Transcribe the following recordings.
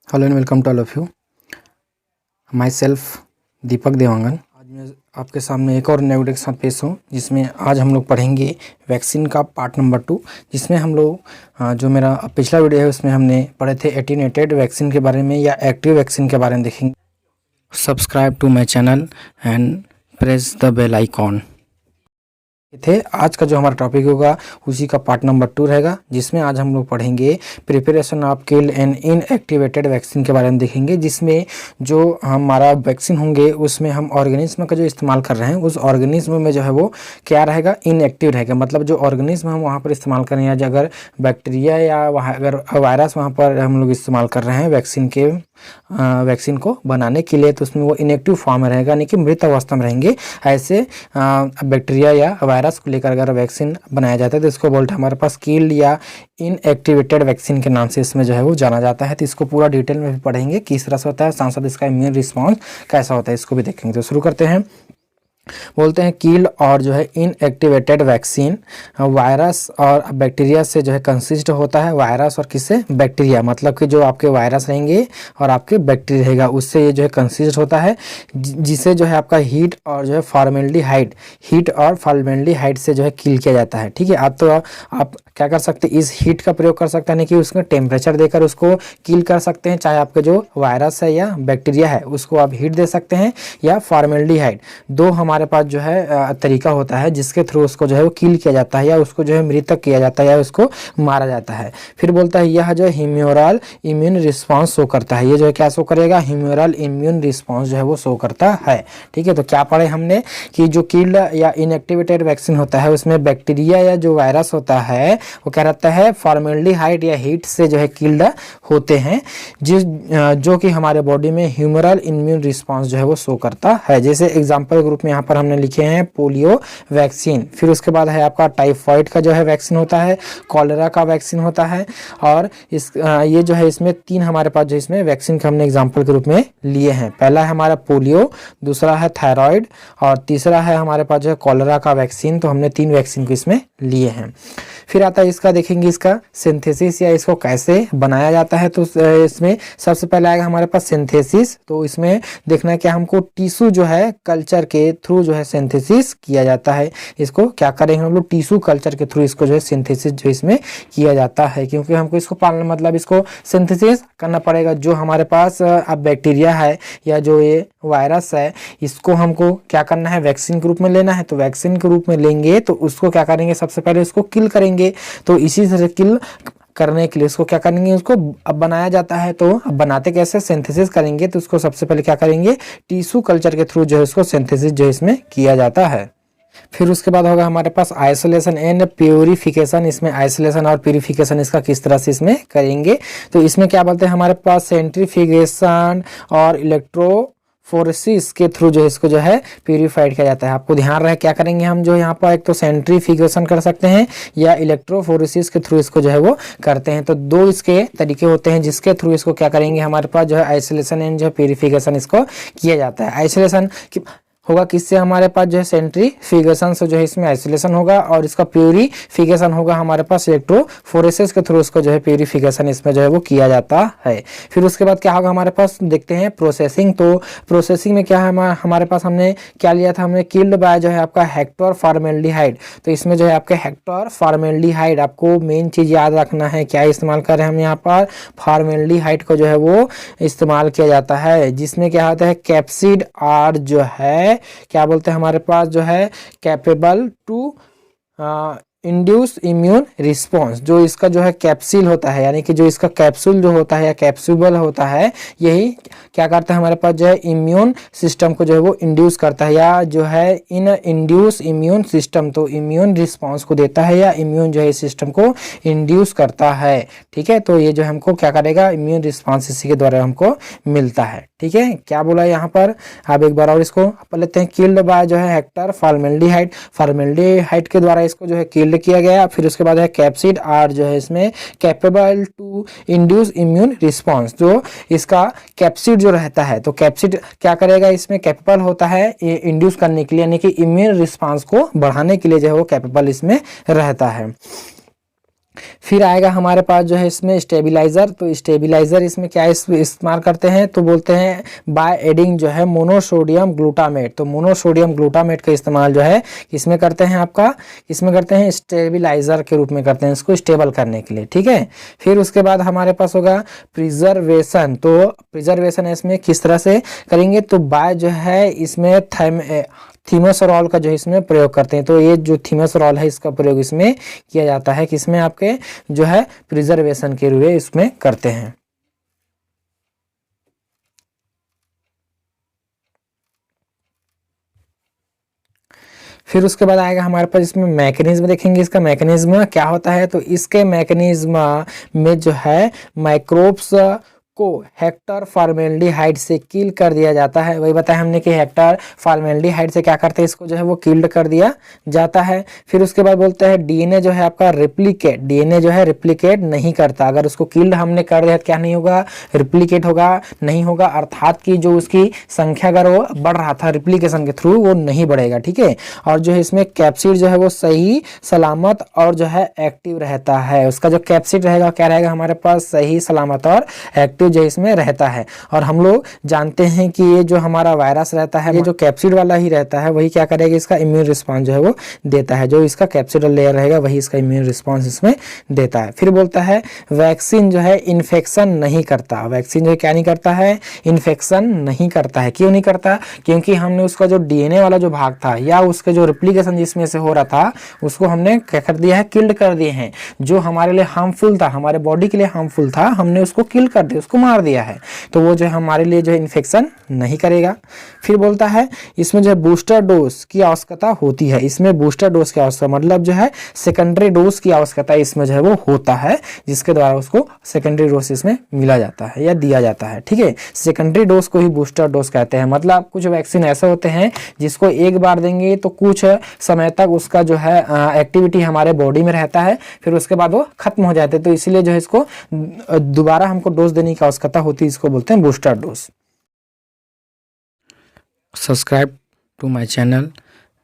Hello and welcome to all of you. Myself Deepak Dewangan. आज मैं आपके सामने एक और नए वीडियो के साथ पेश हूँ, जिसमें आज हम लोग पढ़ेंगे वैक्सीन का पार्ट नंबर 2, जिसमें हम लोग जो मेरा पिछला वीडियो है उसमें हमने पढ़े थे एटीनेटेड वैक्सीन के बारे में या एक्टिव वैक्सीन के बारे में देखेंगे। Subscribe to my channel and press the bell icon थे। आज का जो हमारा टॉपिक होगा उसी का पार्ट नंबर 2 रहेगा, जिसमें आज हम लोग पढ़ेंगे preparation of killed and inactivated vaccine के बारे में देखेंगे। जिसमें जो हमारा वैक्सीन होंगे उसमें हम ऑर्गेनिज्म का जो इस्तेमाल कर रहे हैं उस ऑर्गेनिज्म में जो है वो क्या रहेगा, इनएक्टिव रहेगा। मतलब जो ऑर्गेनिज्म हम वहाँ पर इस्तेमाल कर रहे हैं, या अगर बैक्टीरिया या वहाँ अगर वायरस वहाँ पर हम लोग इस्तेमाल कर रहे हैं वैक्सीन को बनाने के लिए, तो उसमें वो इनएक्टिव फॉर्म में रहेगा, यानी कि मृत अवस्था में रहेंगे। ऐसे बैक्टीरिया या वायरस को लेकर अगर वैक्सीन बनाया जाता है तो इसको बोलते हैं हमारे पास किल्ड या इनएक्टिवेटेड वैक्सीन के नाम से इसमें जो है वो जाना जाता है। तो इसको पूरा डिटेल में भी पढ़ेंगे किस तरह से होता है, साथ साथ इसका इम्यून रिस्पॉन्स कैसा होता है इसको भी देखेंगे। तो शुरू करते हैं। बोलते हैं किल्ड और जो है इनएक्टिवेटेड वैक्सीन वायरस और बैक्टीरिया से जो है कंसिस्ट होता है। वायरस और किससे, बैक्टीरिया, मतलब कि जो आपके वायरस रहेंगे और आपके बैक्टीरिया रहेगा उससे ये जो है कंसिस्ट होता है, जिसे जो है आपका हीट और जो है फॉर्मेल्डिहाइड से जो है किल किया जाता है। ठीक है, आप क्या कर सकते हैं, इस हीट का प्रयोग कर सकते हैं, यानी कि उसका टेम्परेचर देकर उसको किल कर सकते हैं। चाहे आपके जो वायरस है या बैक्टीरिया है उसको आप हीट दे सकते हैं, या फॉर्मेल्डिहाइड। दो हमारे पास जो है तरीका होता है जिसके थ्रू उसको जो है वो किल किया जाता है, या उसको जो है मृतक किया जाता है, या उसको मारा जाता है। फिर बोलता है यह जो ह्यूमरल इम्यून रिस्पॉन्स शो करता है। ये जो है क्या शो करेगा, ह्यूमरल इम्यून रिस्पॉन्स जो है वो शो करता है। ठीक है, तो क्या पढ़े हमने कि जो किल्ड या इनएक्टिवेटेड वैक्सीन होता है उसमें बैक्टीरिया या जो वायरस होता है वो क्या रहता है, फॉर्मेल्डिहाइड या हीट से जो है किल्ड होते हैं, जो कि हमारे बॉडी में ह्यूमरल इम्यून रिस्पॉन्स जो है वो शो करता है। जैसे एग्जाम्पल के रूप में यहाँ पर हमने लिखे हैं पोलियो वैक्सीन। फिर उसके बाद है आपका टाइफाइड का जो है वैक्सीन होता है, कॉलेरा का वैक्सीन होता है, और ये जो है इसमें 3 हमारे पास जो इसमें वैक्सीन के हमने एग्जाम्पल के रूप में लिए हैं। पहला है हमारा पोलियो, दूसरा है थायराइड, और तीसरा है हमारे पास जो है कॉलेरा का वैक्सीन। तो हमने 3 वैक्सीन को इसमें लिए हैं। फिर आता है इसका, देखेंगे इसका सिंथेसिस या इसको कैसे बनाया जाता है। तो इसमें सबसे पहले आएगा हमारे पास सिंथेसिस। तो इसमें देखना है कि हमको टिश्यू जो है कल्चर के थ्रू जो है सिंथेसिस किया जाता है। इसको क्या करेंगे हम लोग, टिश्यू कल्चर के थ्रू इसको जो है सिंथेसिस जो इसमें किया जाता है, क्योंकि हमको इसको पालना मतलब इसको सिंथेसिस करना पड़ेगा। जो हमारे पास अब बैक्टीरिया है या जो ये वायरस है इसको हमको क्या करना है, वैक्सीन के रूप में लेना है। तो वैक्सीन के रूप में लेंगे तो उसको क्या करेंगे, सबसे पहले उसको किल करेंगे। तो इसी तरह किल करने के लिए उसको क्या करेंगे, उसको अब बनाया जाता है। तो अब बनाते कैसे, सिंथेसिस करेंगे। तो उसको सबसे पहले क्या करेंगे, टिश्यू कल्चर के थ्रू जो है उसको सिंथेसिस जो इसमें किया जाता है। फिर उसके बाद होगा हमारे पास आइसोलेशन एंड प्यूरिफिकेशन। इसमें आइसोलेशन और प्यूरिफिकेशन इसका किस तरह से इसमें करेंगे। तो इसमें क्या बोलते हैं हमारे पास सेंट्रीफ्यूगेशन और इलेक्ट्रोफोरेसिस के थ्रू जो इसको जो है प्यूरिफाइड किया जाता है। आपको ध्यान रहे क्या करेंगे हम, जो यहाँ पर एक तो सेंट्रीफ्यूगेशन कर सकते हैं या इलेक्ट्रोफोरेसिस के थ्रू इसको जो है वो करते हैं। तो 2 इसके तरीके होते हैं जिसके थ्रू इसको क्या करेंगे, हमारे पास जो है आइसोलेशन एंड जो है प्यूरिफिकेशन इसको किया जाता है। आइसोलेशन होगा किससे, हमारे पास जो है सेंट्रीफ्यूगेशन से जो है इसमें आइसोलेशन होगा, और इसका प्यूरिफिकेशन होगा हमारे पास इलेक्ट्रोफोरेसिस के थ्रू उसको जो है प्यूरिफिकेशन इसमें जो है वो किया जाता है। फिर उसके बाद क्या होगा हमारे पास, देखते हैं प्रोसेसिंग। तो प्रोसेसिंग में क्या है हमारे पास, हमने क्या लिया था, हमने किल्ड बाय जो है आपका हेक्टर फॉर्मेल्डिहाइड। तो इसमें जो है आपके हेक्टर फॉर्मेल्डिहाइड, आपको मेन चीज याद रखना है क्या इस्तेमाल कर रहे हैं हम यहाँ पर, फॉर्मेल्डिहाइड को जो है वो इस्तेमाल किया जाता है। जिसमें क्या होता है, कैप्सिड आर जो है क्या बोलते हैं हमारे पास जो है capable to induce immune response. जो इसका जो है कैप्सूल होता है, यानी कि जो इसका कैप्सूल जो होता है या कैप्सूबल होता है, यही क्या करता है हमारे पास जो है इम्यून सिस्टम को जो है वो इंड्यूस करता है, या जो है इन इंड्यूस इम्यून सिस्टम, तो इम्यून रिस्पॉन्स को देता है या इम्यून जो है इस सिस्टम को इंड्यूस करता है। ठीक है, तो ये जो हमको क्या करेगा, इम्यून रिस्पॉन्स इसी के द्वारा हमको मिलता है। ठीक है, क्या बोला यहाँ पर, अब एक बार और इसको पढ़ लेते हैं। किल्ड बाय जो है हेक्टर फॉर्मेल्डिहाइड के द्वारा इसको जो है किल्ड किया गया। फिर उसके बाद है कैप्सिड आर जो है इसमें capable to induce immune response. जो इसका कैप्सिड जो रहता है, तो कैप्सिड क्या करेगा, इसमें कैपेबल होता है इंड्यूस करने के लिए, यानी कि इम्यून रिस्पॉन्स को बढ़ाने के लिए जो है वो कैपेबल इसमें रहता है। फिर आएगा हमारे पास जो है इसमें स्टेबलाइजर। तो स्टेबलाइजर इसमें क्या इस्तेमाल करते हैं, तो बोलते हैं बाय एडिंग जो है मोनोसोडियम ग्लूटामेट। तो मोनोसोडियम ग्लूटामेट का इस्तेमाल जो है इसमें करते हैं, आपका इसमें करते हैं स्टेबलाइजर के रूप में करते हैं, इसको स्टेबल करने के लिए, ठीक है। फिर उसके बाद हमारे पास होगा प्रिजर्वेशन। तो प्रिजर्वेशन इसमें किस तरह से करेंगे, तो बाय जो है इसमें थीमोसोरॉल का जो इसमें प्रयोग करते हैं। तो ये जो थीमोसोरॉल है इसका प्रयोग इसमें किया जाता है, किसमें आपके जो है प्रिजर्वेशन के लिए इसमें करते हैं। फिर उसके बाद आएगा हमारे पास इसमें मैकेनिज्म देखेंगे, इसका मैकेनिज्म क्या होता है। तो इसके मैकेनिज्म में जो है माइक्रोब्स को हेक्टर फॉर्मेल्डिहाइड से किल कर दिया जाता है। वही बताया हमने कि हेक्टर फॉर्मेल्डिहाइड से क्या करते हैं, इसको जो है वो किल्ड कर दिया जाता है। फिर उसके बाद बोलते हैं डीएनए जो है आपका रिप्लिकेट, डीएनए जो है रिप्लिकेट नहीं करता। अगर उसको किल्ड हमने कर दिया क्या नहीं होगा, रिप्लिकेट होगा नहीं होगा, अर्थात कि जो उसकी संख्या अगर वो बढ़ रहा था रिप्लिकेशन के थ्रू वो नहीं बढ़ेगा, ठीक है। और जो है इसमें कैप्सिड जो है वो सही सलामत और जो है एक्टिव रहता है। उसका जो कैप्सिड रहेगा क्या रहेगा हमारे पास, सही सलामत और एक्टिव जो इसमें रहता है। और हम लोग जानते हैं कि ये जो हमारा वायरस रहता है ये जो कैप्सिड वाला ही रहता है, वही क्या करेगा, इसका इम्यून रिस्पांस जो है वो देता है। जो इसका कैप्सिडल लेयर रहेगा वही इसका इम्यून रिस्पांस इसमें देता है। फिर बोलता है वैक्सीन जो है इन्फेक्शन नहीं करता। वैक्सीन जो है क्या नहीं करता है, इन्फेक्शन नहीं करता है। क्यों नहीं करता, क्योंकि हमने उसका जो डीएनए वाला जो भाग था या उसके जो रिप्लिकेशन जिसमें से हो रहा था उसको हमने क्या कर दिया है, किल्ड कर दिए हैं। जो हमारे लिए हार्मफुल था, हमारे बॉडी के लिए हार्मफुल था, हमने उसको किल कर दिया, उसको मार दिया है। तो वो जो है हमारे लिए जो है इन्फेक्शन नहीं करेगा। फिर बोलता है इसमें जो है बूस्टर डोज की आवश्यकता होती है। इसमें बूस्टर डोज की आवश्यकता मतलब जो है सेकेंडरी डोज की आवश्यकता इसमें जो है वो होता है, जिसके द्वारा उसको सेकेंडरी डोज इसमें मिला जाता है या दिया जाता है, ठीक है। सेकेंडरी डोज को ही बूस्टर डोज कहते हैं। मतलब कुछ वैक्सीन ऐसे होते हैं जिसको एक बार देंगे तो कुछ समय तक उसका जो है एक्टिविटी हमारे बॉडी में रहता है, फिर उसके बाद वो खत्म हो जाते हैं। तो इसलिए जो है इसको दोबारा हमको डोज देने की आवश्यकता होती है, इसको बोलते हैं booster dose. Subscribe to my channel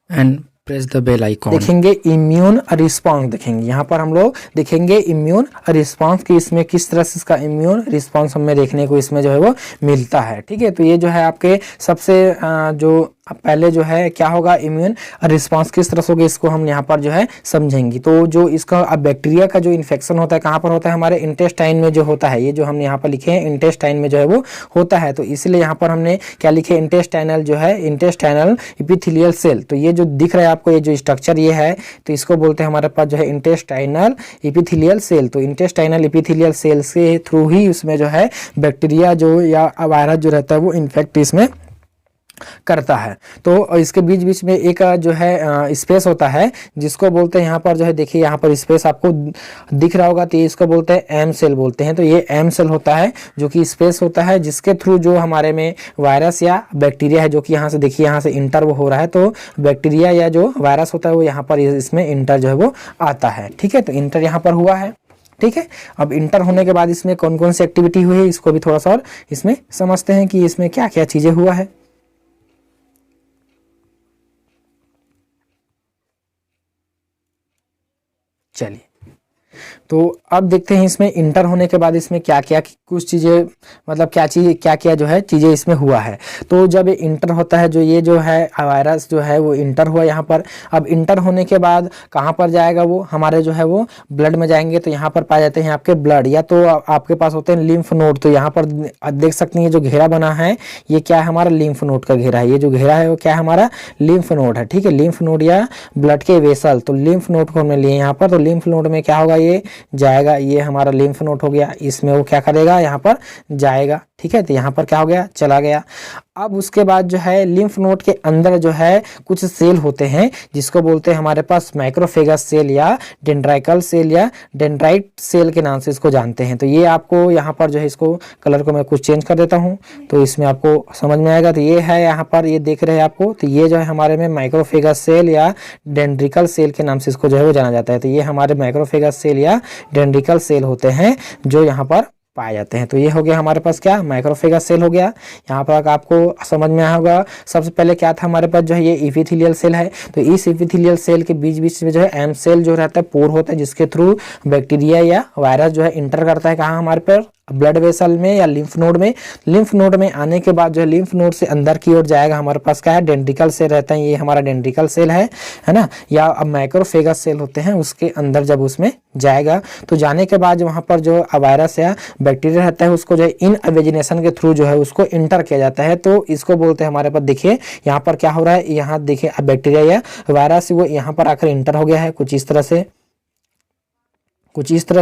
and press the bell icon. देखेंगे इम्यून रिस्पांस, देखेंगे यहाँ पर हम लोग देखेंगे इम्यून रिस्पांस की इसमें किस तरह से इसका इम्यून रिस्पांस हमें देखने को इसमें जो है वो मिलता है, ठीक है। तो ये जो है आपके सबसे जो पहले जो है क्या होगा, इम्यून रिस्पांस किस तरह से होगा इसको हम यहाँ पर जो है समझेंगे। तो जो इसका अब बैक्टीरिया का जो इन्फेक्शन होता है कहाँ पर होता है, हमारे इंटेस्टाइन में जो होता है। ये जो हमने यहाँ पर लिखे हैं इंटेस्टाइन में जो है वो होता है। तो इसलिए यहाँ पर हमने क्या लिखे, इंटेस्टाइनल जो है इंटेस्टाइनल एपिथेलियल सेल। तो ये जो दिख रहा है आपको, ये जो स्ट्रक्चर ये है, तो इसको बोलते हैं हमारे पास जो है इंटेस्टाइनल एपिथेलियल सेल। तो इंटेस्टाइनल एपिथेलियल सेल से थ्रू ही उसमें जो है बैक्टीरिया जो या वायरस जो रहता है वो इन्फेक्ट इसमें करता है। तो इसके बीच बीच में एक जो है स्पेस होता है जिसको बोलते हैं यहाँ पर जो है, देखिए यहाँ पर स्पेस आपको दिख रहा होगा, तो ये इसको बोलते हैं एम सेल बोलते हैं। तो ये एम सेल होता है जो कि स्पेस होता है जिसके थ्रू जो हमारे में वायरस या बैक्टीरिया है जो कि यहाँ से देखिए यहाँ से इंटर वो हो रहा है। तो बैक्टीरिया या जो वायरस होता है वो यहाँ पर इसमें इंटर जो है वो आता है, ठीक है। तो इंटर यहाँ पर हुआ है, ठीक है। अब इंटर होने के बाद इसमें कौन कौन सी एक्टिविटी हुई है इसको भी थोड़ा सा और इसमें समझते हैं कि इसमें क्या क्या चीजें हुआ है। चलिए, तो अब देखते हैं इसमें इंटर होने के बाद इसमें क्या क्या कुछ चीज़ें, मतलब क्या क्या जो है चीज़ें इसमें हुआ है। तो जब ये इंटर होता है, जो ये जो है वायरस जो है वो इंटर हुआ यहाँ पर। अब इंटर होने के बाद कहाँ पर जाएगा, वो हमारे जो है वो ब्लड में जाएंगे। तो यहाँ पर पाए जाते हैं आपके ब्लड, या तो आपके पास होते हैं लिम्फ नोड। तो यहाँ पर देख सकते हैं ये जो घेरा बना है ये क्या है, हमारा लिम्फ नोड का घेरा है। ये जो घेरा है वो क्या है, हमारा लिम्फ नोड है, ठीक है। लिम्फ नोड या ब्लड के वेसल। तो लिम्फ नोड को हमने लिए यहाँ पर। तो लिम्फ नोड में क्या होगा, ये जाएगा, ये हमारा लिम्फ नोड हो गया, इसमें वो क्या करेगा, यहाँ पर जाएगा, ठीक है। तो यहाँ पर क्या हो गया, चला गया। अब उसके बाद जो है लिम्फ नोड के अंदर जो है कुछ सेल होते हैं जिसको बोलते हैं हमारे पास माइक्रोफेगस सेल या डेंड्राइकल सेल या डेंड्राइट सेल के नाम से इसको जानते हैं। तो ये आपको यहाँ पर जो है, इसको कलर को मैं कुछ चेंज कर देता हूँ तो इसमें आपको समझ में आएगा। तो ये है यहाँ पर, ये देख रहे हैं आपको, तो ये जो है हमारे में माइक्रोफेगस सेल या डेंड्रिकल सेल के नाम से इसको जो है वो जाना जाता है। तो ये हमारे माइक्रोफेगस सेल या डेंड्रिकल सेल होते हैं जो यहाँ पर पाए जाते हैं। तो ये हो गया हमारे पास क्या, मैक्रोफेगस सेल हो गया। यहाँ पर आपको समझ में आया होगा। सबसे पहले क्या था हमारे पास जो है ये इपिथेलियल सेल है। तो इस इपिथेलियल सेल के बीच बीच में जो है एम सेल जो रहता है, पोर होता है, जिसके थ्रू बैक्टीरिया या वायरस जो है इंटर करता है कहाँ हमारे पर, ब्लड वेसल में या लिम्फ नोड में। लिम्फ नोड में आने के बाद जो है लिम्फ नोड से अंदर की ओर जाएगा, हमारे पास क्या है, डेंड्रिकल सेल रहता है, ये हमारा डेंड्रिकल सेल है ना, या अब मैक्रोफेगस सेल होते हैं, उसके अंदर जब उसमें जाएगा तो जाने के बाद वहां पर जो वायरस या बैक्टीरिया रहता है उसको जो है इन इवेजिनेशन के थ्रू जो है उसको इंटर किया जाता है। तो इसको बोलते हैं हमारे पास, देखिए यहाँ पर क्या हो रहा है, यहाँ देखिए बैक्टीरिया या वायरस वो यहाँ पर आकर इंटर हो गया है, कुछ इस तरह से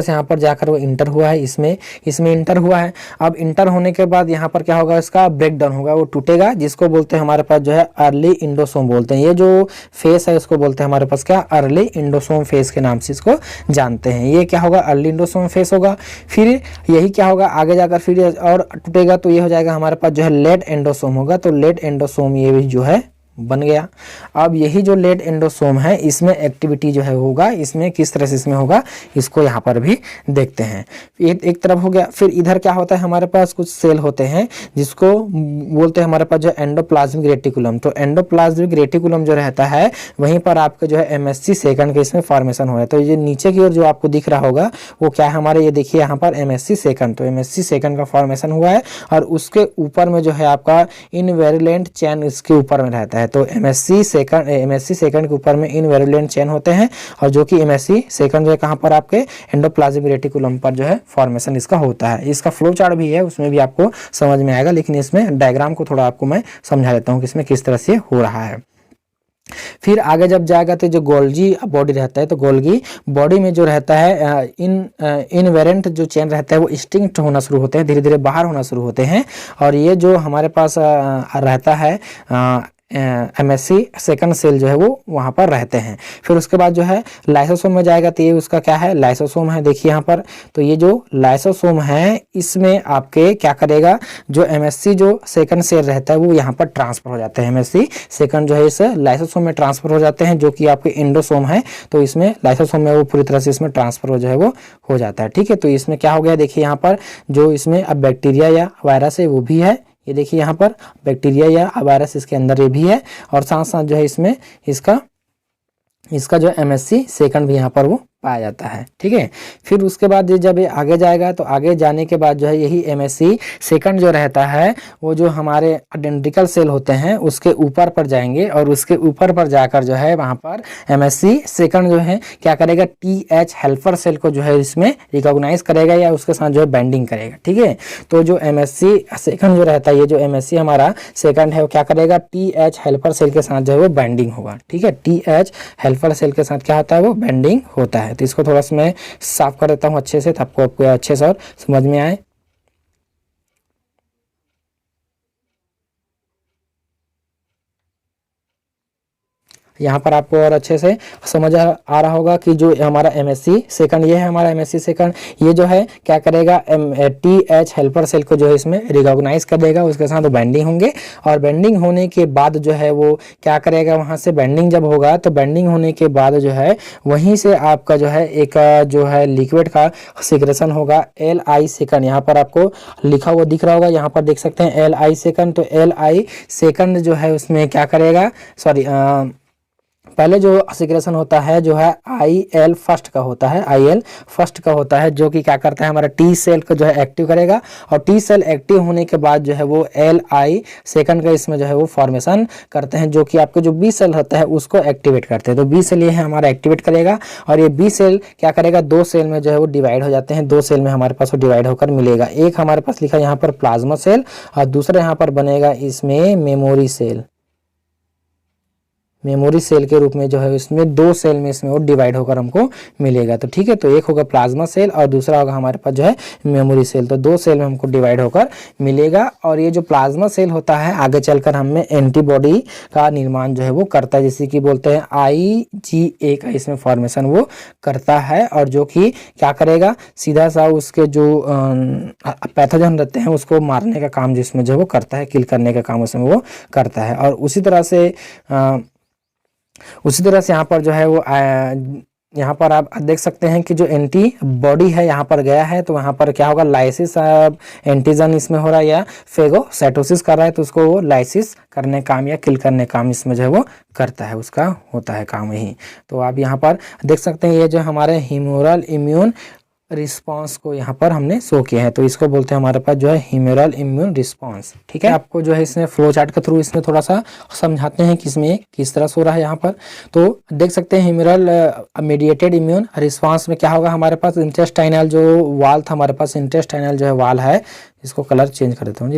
यहाँ पर जाकर वो इंटर हुआ है, इसमें इंटर हुआ है। अब इंटर होने के बाद यहाँ पर क्या होगा, इसका ब्रेक डाउन होगा, वो टूटेगा, जिसको बोलते हैं हमारे पास जो है अर्ली इंडोसोम बोलते हैं। ये जो फेस है इसको बोलते हैं हमारे पास क्या, अर्ली इंडोसोम फेस के नाम से इसको जानते हैं। ये क्या होगा, अर्ली इंडोसोम फेस होगा। फिर यही क्या होगा आगे जाकर फिर और टूटेगा, तो ये हो जाएगा हमारे पास जो है लेट एंडोसोम होगा। तो लेट एंडोसोम ये भी जो है बन गया। अब यही जो लेट एंडोसोम है इसमें एक्टिविटी जो है होगा, इसमें किस तरह से इसमें होगा इसको यहाँ पर भी देखते हैं। एक तरफ हो गया। फिर इधर क्या होता है, हमारे पास कुछ सेल होते हैं जिसको बोलते हैं हमारे पास जो एंडोप्लाज्मिक रेटिकुलम। तो एंडोप्लाज्मिक रेटिकुलम जो रहता है वहीं पर आपका जो है MSC सेकंड के इसमें फॉर्मेशन हो है। तो ये नीचे की ओर जो आपको दिख रहा होगा वो क्या है हमारे, ये देखिए यहाँ पर MSC सेकंड, तो MSC सेकंड का फॉर्मेशन हुआ है और उसके ऊपर में जो है आपका इनवेरुलेंट चेन इसके ऊपर में रहता है। तो MSC सेकंड के ऊपर में इनवेरुलेंट चेन होते हैं और जो कि MSC सेकंड जो है कहाँ पर आपके एंडोप्लाज्मिक रेटिकुलम पर जो है फॉर्मेशन इसका होता है। इसका फ्लो चार्ट भी है, उसमें भी आपको समझ में आएगा, लेकिन इसमें डायग्राम को थोड़ा आपको मैं समझा देता हूँ कि इसमें किस तरह से हो रहा है। फिर आगे जब जाएगा तो जो गोल्गी बॉडी रहता है, तो गोल्गी बॉडी में जो रहता है इनवेरेंट जो चेन रहता है वो एक्सटिंक्ट होना शुरू होते हैं, धीरे धीरे बाहर होना शुरू होते हैं। और ये जो हमारे पास रहता है MSC सेकंड सेल जो है वो वहाँ पर रहते हैं। फिर उसके बाद जो है लाइसोसोम में जाएगा, तो ये उसका क्या है, लाइसोसोम है, देखिए यहाँ पर। तो ये जो लाइसोसोम है इसमें आपके क्या करेगा, जो MSC जो सेकंड सेल रहता है वो यहाँ पर ट्रांसफर हो जाते हैं। MSC सेकंड जो है इस लाइसोसोम में ट्रांसफर हो जाते हैं, जो कि आपके एंडोसोम है। तो इसमें लाइसोसोम में वो पूरी तरह से इसमें ट्रांसफर जो है वो हो जाता है। ठीक है, तो इसमें क्या हो गया, देखिए यहाँ पर जो इसमें अब बैक्टीरिया या वायरस है वो भी है, ये देखिए यहाँ पर बैक्टीरिया या वायरस इसके अंदर ये भी है, और साथ साथ जो है इसमें इसका जो MSC सेकंड भी यहाँ पर वो पाया जाता है। ठीक है, फिर उसके बाद जब ये आगे जाएगा तो आगे जाने के बाद जो है यही MSC सेकंड जो रहता है वो जो हमारे डेंड्रिकल सेल होते हैं उसके ऊपर पर जाएंगे, और उसके ऊपर पर जाकर जो है वहाँ पर MSC सेकंड जो है क्या करेगा, TH हेल्पर सेल को जो है इसमें रिकॉग्नाइज करेगा या उसके साथ जो है बाइंडिंग करेगा। ठीक है, तो जो MSC सेकंड जो रहता है, ये जो MSC हमारा सेकंड है वो क्या करेगा, TH हेल्पर सेल के साथ जो है वो बाइंडिंग होगा। ठीक है, TH हेल्पर सेल के साथ क्या होता है, वो बाइंडिंग होता है। तो इसको थोड़ा सा मैं साफ कर देता हूँ अच्छे से, तो आपको अच्छे से और समझ में आए। यहाँ पर आपको और अच्छे से समझ आ रहा होगा कि जो हमारा MSC सेकंड, ये है हमारा MSC सेकंड, ये जो है क्या करेगा, TH हेल्पर सेल को जो है इसमें रिकॉग्नाइज कर देगा, उसके साथ वो बाइंडिंग होंगे। और बाइंडिंग होने के बाद जो है वो क्या करेगा, वहाँ से बाइंडिंग जब होगा तो बाइंडिंग होने के बाद जो है वहीं से आपका जो है एक जो है लिक्विड का सिक्रेशन होगा, LI सेकंड। यहाँ पर आपको लिखा हुआ दिख रहा होगा, यहाँ पर देख सकते हैं LI सेकंड। तो LI सेकंड जो है उसमें क्या करेगा, सॉरी पहले जो सिक्रेशन होता है जो है IL फर्स्ट का होता है, IL फर्स्ट का होता है, जो कि क्या करता है हमारा T सेल को जो है एक्टिव करेगा, और T सेल एक्टिव होने के बाद जो है वो LI सेकंड का इसमें जो है वो फॉर्मेशन करते हैं, जो कि आपको जो B सेल होता है उसको एक्टिवेट करते हैं। तो B सेल ये है हमारा एक्टिवेट करेगा, और ये B सेल क्या करेगा, दो सेल में जो है वो डिवाइड हो जाते हैं, दो सेल में हमारे पास वो डिवाइड होकर मिलेगा। एक हमारे पास लिखा यहाँ पर प्लाज्मा सेल, और दूसरा यहाँ पर बनेगा इसमें मेमोरी सेल। मेमोरी सेल के रूप में जो है इसमें दो सेल में इसमें वो डिवाइड होकर हमको मिलेगा। तो ठीक है, तो एक होगा प्लाज्मा सेल और दूसरा होगा हमारे पास जो है मेमोरी सेल। तो दो सेल में हमको डिवाइड होकर मिलेगा, और ये जो प्लाज्मा सेल होता है आगे चलकर हमें एंटीबॉडी का निर्माण जो है वो करता है, जिसे कि बोलते हैं IgA का इसमें फॉर्मेशन वो करता है, और जो कि क्या करेगा, सीधा सा उसके जो पैथोजन रहते हैं उसको मारने का काम जिसमें जो है वो करता है, किल करने का काम उसमें वो करता है। और उसी तरह से यहाँ पर जो है वो यहाँ पर आप देख सकते हैं कि जो एंटीबॉडी है यहाँ पर गया है, तो वहाँ पर क्या होगा, लाइसिस एंटीजन इसमें हो रहा है या फेगोसाइटोसिस कर रहा है, तो उसको वो लाइसिस करने काम या किल करने काम इसमें जो है वो करता है, उसका होता है काम यही। तो आप यहाँ पर देख सकते हैं ये जो हमारे ह्यूमरल इम्यून रिस्पांस को यहाँ पर हमने शो किया है, तो इसको बोलते हैं हमारे पास जो है ह्यूमरल इम्यून रिस्पांस। ठीक है, आपको जो है इसमें फ्लो चार्ट के थ्रू इसमें थोड़ा सा समझाते हैं कि इसमें किस तरह से हो रहा है यहाँ पर। तो देख सकते हैं ह्यूमरल मीडिएटेड इम्यून रिस्पांस में क्या होगा, हमारे पास इंटेस्टाइनल जो वाल था, हमारे पास इंटेस्टाइनल जो है वाल है, इसको कलर चेंज कर देता हूँ जी,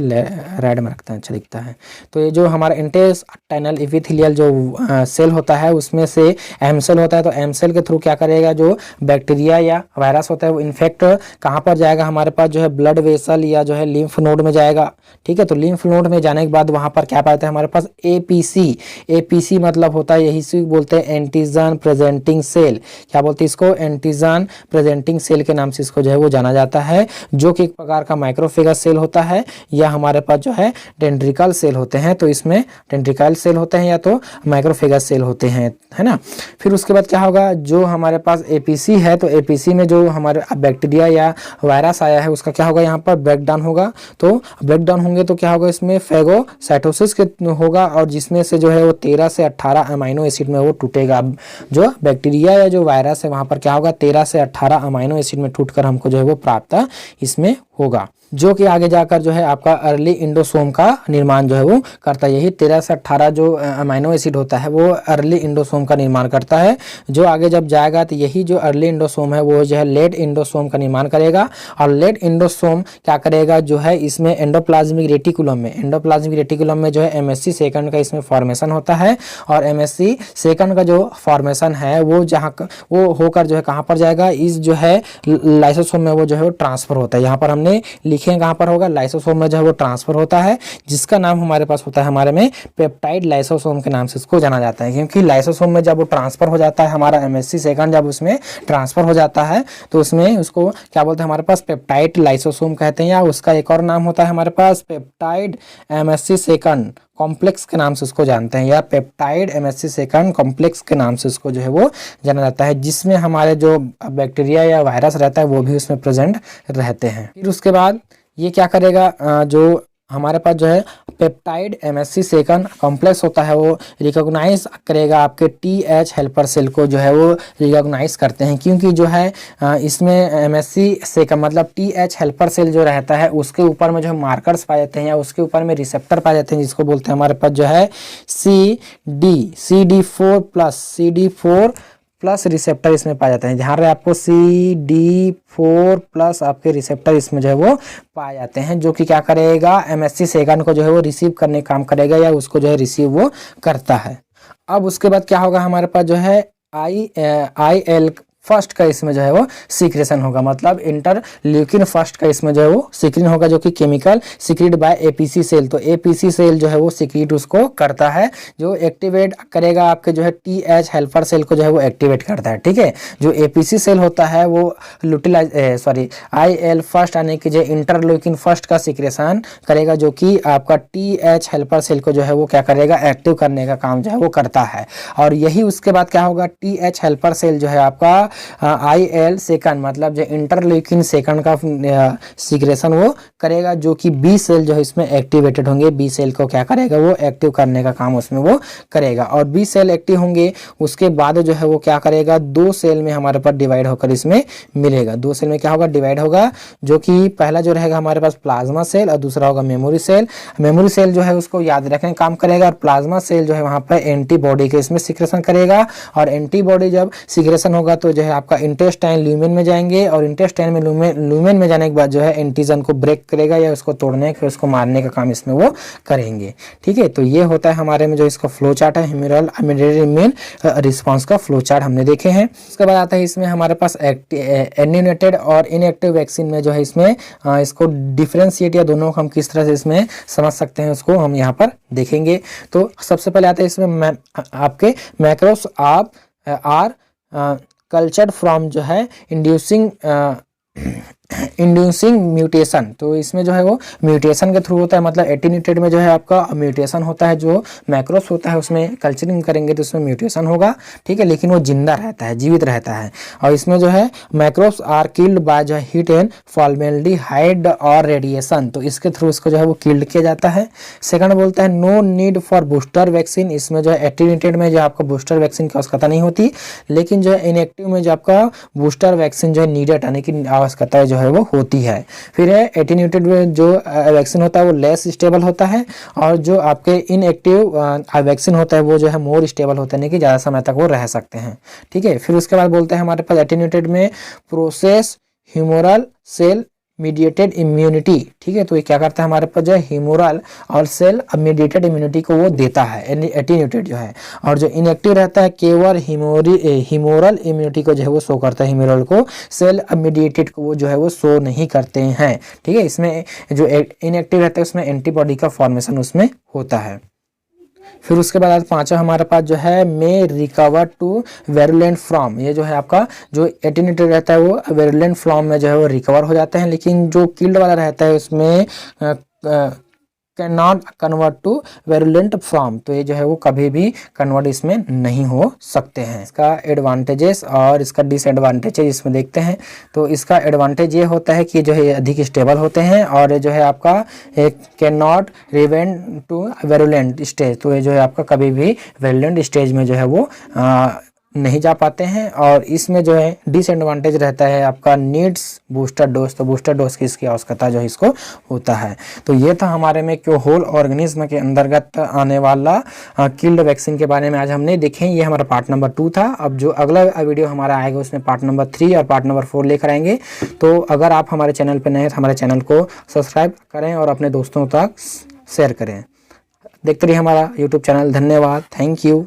रेड में रखते हैं, अच्छा दिखता है। तो ये जो हमारा इंटेस्टाइनल एपिथेलियल जो सेल होता है उसमें से एम सेल होता है, तो एम सेल के थ्रू क्या करेगा, जो बैक्टीरिया या वायरस होता है वो इन्फेक्ट कहाँ पर जाएगा, हमारे पास जो है ब्लड वेसल या जो है लिम्फ नोड में जाएगा। ठीक है, तो लिम्फ नोड में जाने के बाद वहाँ पर क्या पाते हैं हमारे पास एपीसी। एपीसी मतलब होता है, यही से बोलते हैं एंटीजन प्रेजेंटिंग सेल। क्या बोलते हैं इसको, एंटीजन प्रेजेंटिंग सेल के नाम से इसको जो है वो जाना जाता है, जो कि एक प्रकार का माइक्रोफेगस सेल होता है, या हमारे पास जो है डेंड्रिकल सेल होते हैं। तो इसमें डेंड्रिकल सेल होते हैं या तो माइक्रोफेगस सेल होते हैं, है ना। फिर उसके बाद क्या होगा, जो हमारे पास एपीसी है, तो एपीसी में जो हमारे बैक्टीरिया या वायरस आया है उसका क्या होगा, यहाँ पर ब्रेक डाउन होगा। तो ब्रेक डाउन होंगे तो क्या होगा, इसमें फेगोसाइटोसिस के होगा, और जिसमें से जो है वो 13 से 18 अमाइनो एसिड में वो टूटेगा। जो बैक्टीरिया या जो वायरस है वहाँ पर क्या होगा, 13 से 18 अमाइनो एसिड में टूटकर हमको जो है वो प्राप्त इसमें होगा, जो कि आगे जाकर जो है आपका अर्ली इंडोसोम का निर्माण जो है वो करता है। यही 13 से 18 जो अमाइनो एसिड होता है वो अर्ली इंडोसोम का निर्माण करता है, जो आगे जब जाएगा तो यही जो अर्ली इंडोसोम है वो जो है लेट इंडोसोम का निर्माण करेगा। और लेट इंडोसोम क्या करेगा, जो है इसमें एंडोप्लाज्मिक रेटिकुलम में जो है एमएससी सेकंड का इसमें फॉर्मेशन होता है, और एमएससी सेकंड का जो फॉर्मेशन है वो जहाँ वो होकर जो है कहाँ पर जाएगा, इस जो है लाइसोसोम में वो जो है वो ट्रांसफर होता है। यहाँ पर हमने लिखे कहाँ पर होगा, लाइसोसोम में जो है वो ट्रांसफर होता है, जिसका नाम हमारे पास होता है हमारे में पेप्टाइड लाइसोसोम के नाम से इसको जाना जाता है। क्योंकि लाइसोसोम में जब वो ट्रांसफर हो जाता है, हमारा एमएससी सेकंड जब उसमें ट्रांसफर हो जाता है, तो उसमें उसको क्या बोलते हैं हमारे पास, पेप्टाइड लाइसोसोम कहते हैं, या उसका एक और नाम होता है हमारे पास पेप्टाइड एमएससी सेकंड कॉम्प्लेक्स के नाम से उसको जानते हैं, या पेप्टाइड एमएससी सेकंड कॉम्प्लेक्स के नाम से उसको जो है वो जाना जाता है, जिसमें हमारे जो बैक्टीरिया या वायरस रहता है वो भी उसमें प्रेजेंट रहते हैं। फिर उसके बाद ये क्या करेगा, जो हमारे पास जो है पेप्टाइड एमएससी सेकंड कॉम्प्लेक्स होता है वो रिकॉग्नाइज करेगा आपके टीएच हेल्पर सेल को, जो है वो रिकॉग्नाइज करते हैं। क्योंकि जो है इसमें एमएससी सेकंड मतलब टीएच हेल्पर सेल जो रहता है उसके ऊपर में जो है मार्कर्स पाए जाते हैं, या उसके ऊपर में रिसेप्टर पाए जाते हैं, जिसको बोलते हैं हमारे पास जो है CD4+ प्लस रिसेप्टर इसमें पाए जाते हैं। जहाँ पे आपको CD4+ आपके रिसेप्टर इसमें जो है वो पाए जाते हैं, जो कि क्या करेगा, एमएससी सेकंड को जो है वो रिसीव करने काम करेगा, या उसको जो है रिसीव वो करता है। अब उसके बाद क्या होगा, हमारे पास जो है IL फर्स्ट का इसमें जो है वो सीक्रेशन होगा, मतलब इंटरल्यूकिन फर्स्ट का इसमें जो है वो सीक्रेशन होगा, जो कि chemical secrete by APC cell. तो एपीसी सेल जो है वो सीक्रेट उसको करता है, जो एक्टिवेट करेगा आपके जो है टीएच हेल्पर सेल को जो है वो एक्टिवेट करता है। ठीक है, जो एपीसी सेल होता है वो IL फर्स्ट यानी कि जो इंटरल्यूकिन फर्स्ट का सीक्रेशन करेगा, जो कि आपका टीएच हेल्पर सेल को जो है वो क्या करेगा, एक्टिव करने का काम जो है वो करता है। और यही उसके बाद क्या होगा, टीएच हेल्पर सेल जो है आपका IL सेकंड मतलब जो इंटरल्यूकिन सेकंड का सीक्रेशन वो करेगा, जो कि बी सेल जो है इसमें एक्टिवेटेड होंगे। बी सेल को क्या करेगा, वो एक्टिव करने का काम उसमें वो करेगा, और बी सेल एक्टिव होंगे उसके बाद जो है वो क्या करेगा, 2 सेल में हमारे पास डिवाइड होकर इसमें मिलेगा। 2 सेल में क्या होगा, डिवाइड होगा, जो कि पहला जो रहेगा हमारे पास प्लाज्मा सेल और दूसरा होगा मेमोरी सेल। मेमोरी सेल जो है उसको याद रखने काम करेगा, और प्लाज्मा सेल जो है वहाँ पर एंटीबॉडी के इसमें सीक्रेशन करेगा, और एंटीबॉडी जब सीक्रेशन होगा तो जो है आपका इंटेस्टाइन ल्यूमेन में जाएंगे, और इंटेस्टाइन में ल्यूमेन में जाने के बाद जो है एंटीजन को ब्रेक करेगा, या उसको तोड़ने के उसको मारने का काम इसमें वो करेंगे। ठीक है, तो ये होता है हमारे में जो इसका फ्लो चार्ट है, ह्यूमरल इम्यून रिस्पांस का फ्लो चार्ट हमने देखे हैं। उसके बाद आता है इसमें हमारे पास एटेन्यूएटेड और इनएक्टिव वैक्सीन में जो है इसमें इसको डिफरेंशिएट या दोनों को हम किस तरह से इसमें समझ सकते हैं उसको हम यहाँ पर देखेंगे। तो सबसे पहले आता है इसमें आपके मैक्रोस आर कल्चर्ड फ्रॉम जो है इंड्यूसिंग इंड्यूसिंग म्यूटेशन, तो इसमें जो है वो म्यूटेशन के थ्रू होता है, मतलब एटीन्यूटेड में जो है आपका म्यूटेशन होता है, जो मैक्रोस होता है उसमें कल्चरिंग करेंगे तो उसमें म्यूटेशन होगा, ठीक है, लेकिन वो जिंदा रहता है, जीवित रहता है। और इसमें जो है मैक्रोस आर किल्ड बाय जो है हीट एंड फॉर्मेल्डिहाइड और रेडिएशन, तो इसके थ्रू इसको जो है वो किल्ड किया जाता है। सेकंड बोलता है no need for booster vaccine, इसमें जो है एटीन्यूटेड में जो आपका बूस्टर वैक्सीन की आवश्यकता नहीं होती, लेकिन जो है इनएक्टिव में जो आपका बूस्टर वैक्सीन जो है नीडेड आने की आवश्यकता जो है वो होती है। फिर है एटीन्यूटेड में जो वैक्सीन होता है वो लेस स्टेबल होता है, और जो आपके इनएक्टिव वैक्सीन होता है वो जो है मोर स्टेबल होता है, कि ज़्यादा समय तक वो रह सकते हैं, ठीक है। फिर उसके बाद बोलते हैं हमारे पास एटीन्यूटेड में process humoral cell mediated immunity, ठीक है, तो ये क्या करता है हमारे पास जो है ह्यूमरल और सेल मीडिएटेड इम्यूनिटी को वो देता है एटीन्यूटेड जो है। और जो इनएक्टिव रहता है केवल ह्यूमरल इम्यूनिटी को जो है वो शो करता है, ह्यूमरल को, सेल मीडिएटेड को वो जो है वो शो नहीं करते हैं, ठीक है। इसमें जो इनएक्टिव रहता है उसमें एंटीबॉडी का फॉर्मेशन उसमें होता है। फिर उसके बाद पांचवा हमारे पास जो है मे रिकवर टू वेरुलेंट फ्रॉम, ये जो है आपका जो एटीन्यूटेड रहता है वो वेरुलेंट फ्रॉम में जो है वो रिकवर हो जाते हैं, लेकिन जो किल्ड वाला रहता है उसमें cannot convert to virulent from, तो ये जो है वो कभी भी कन्वर्ट इसमें नहीं हो सकते हैं। इसका एडवांटेजेस और इसका डिसएडवांटेजेस इसमें देखते हैं। तो इसका एडवांटेज ये होता है कि जो है अधिक स्टेबल होते हैं, और जो है आपका can not revert to virulent stage, तो ये जो है आपका कभी भी वेरुलेंट स्टेज में जो है वो नहीं जा पाते हैं। और इसमें जो है डिसएडवांटेज रहता है आपका नीड्स बूस्टर डोज, तो बूस्टर डोज की इसकी आवश्यकता जो है इसको होता है। तो ये था हमारे में क्यों होल ऑर्गेनिज्म के अंतर्गत आने वाला किल्ड वैक्सीन के बारे में आज हमने देखें। ये हमारा पार्ट नंबर 2 था। अब जो अगला वीडियो हमारा आएगा उसमें पार्ट नंबर 3 और पार्ट नंबर 4 लेकर आएंगे। तो अगर आप हमारे चैनल पर नए हैं तो हमारे चैनल को सब्सक्राइब करें और अपने दोस्तों तक शेयर करें। देखते रहिए हमारा यूट्यूब चैनल। धन्यवाद, थैंक यू।